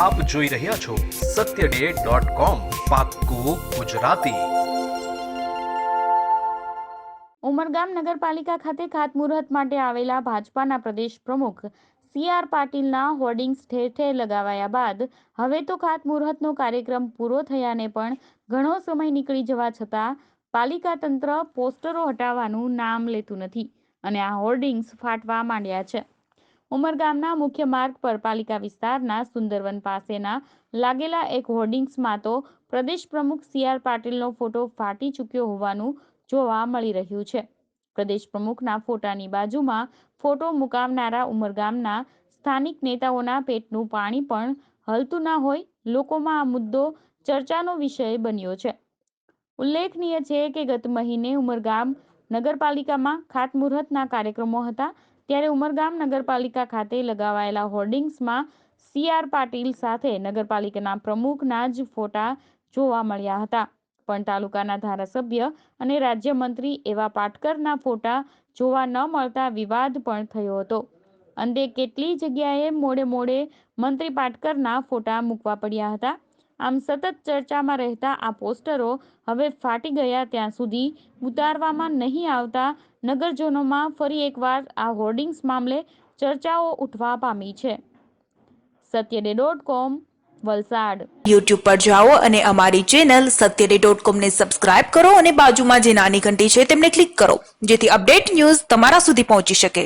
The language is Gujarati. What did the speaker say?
આપ જોઈ રહ્યા છો satyday.com પાક્કું ગુજરાતી। ઉમરગામ નગરપાલિકા ખાતે ખાતમુહૂર્ત માટે આવેલા ભાજપાના પ્રદેશ પ્રમુખ CR પાટીલના હોર્ડિંગ્સ ઠેર ઠેર લગાવાયા બાદ હવે તો ખાતમુહૂર્તનો કાર્યક્રમ પૂરો થયાને પણ ઘણો સમય નીકળી જવા છતાં પાલિકા તંત્ર પોસ્ટરો હટાવવાનું નામ લેતું નથી અને આ હોર્ડિંગ્સ ફાટવા માંડ્યા છે। ઉમરગામના મુખ્ય માર્ગ પર પાલિકા વિસ્તારના સુંદરવન પાસેના લાગેલા એક હોર્ડિંગ્સમાં તો પ્રદેશ પ્રમુખ CR પાટીલનો ફોટો ફાટી ચૂક્યો હોવાનું જોવા મળી રહ્યું છે। પ્રદેશ પ્રમુખના ફોટાની બાજુમાં ફોટો મુકાવનારા ઉમરગામના સ્થાનિક નેતાઓના પેટનું પાણી પણ હલતું ના હોય લોકોમાં આ મુદ્દો ચર્ચાનો વિષય બન્યો છે। ઉલ્લેખનીય છે કે ગત મહિને ઉમરગામ નગરપાલિકામાં ખાતમુહૂર્તના કાર્યક્રમો હતા ત્યારે ઉમરગામ નગરપાલિકા ખાતે લગાવાયેલા હોર્ડિંગ્સમાં CR પાટીલ સાથે નગરપાલિકાના પ્રમુખના જ ફોટા જોવા મળ્યા હતા પણ તાલુકાના ધારાસભ્ય અને રાજ્યમંત્રી એવા પાટકરના ફોટા જોવા ન મળતા વિવાદ પણ થયો હતો। અંતે કેટલી જગ્યાએ મોડે મંત્રી પાટકરના ફોટા મૂકવા પડ્યા હતા। આમ સતત ચર્ચામાં રહેતા આ પોસ્ટરો હવે ફાટી ગયા ત્યાં સુધી ઉતારવામાં નહીં આવતા નગરજનોમાં ફરી એકવાર આ હોર્ડિંગ્સ મામલે ચર્ચાઓ ઉઠવા પામી છે। satyday.com વલસાડ। YouTube પર જાઓ અને અમારી ચેનલ satyday.com ને સબસ્ક્રાઇબ કરો અને બાજુમાં જે નાની ઘંટી છે તેમને ક્લિક કરો જેથી અપડેટ ન્યૂઝ તમારા સુધી પહોંચી શકે।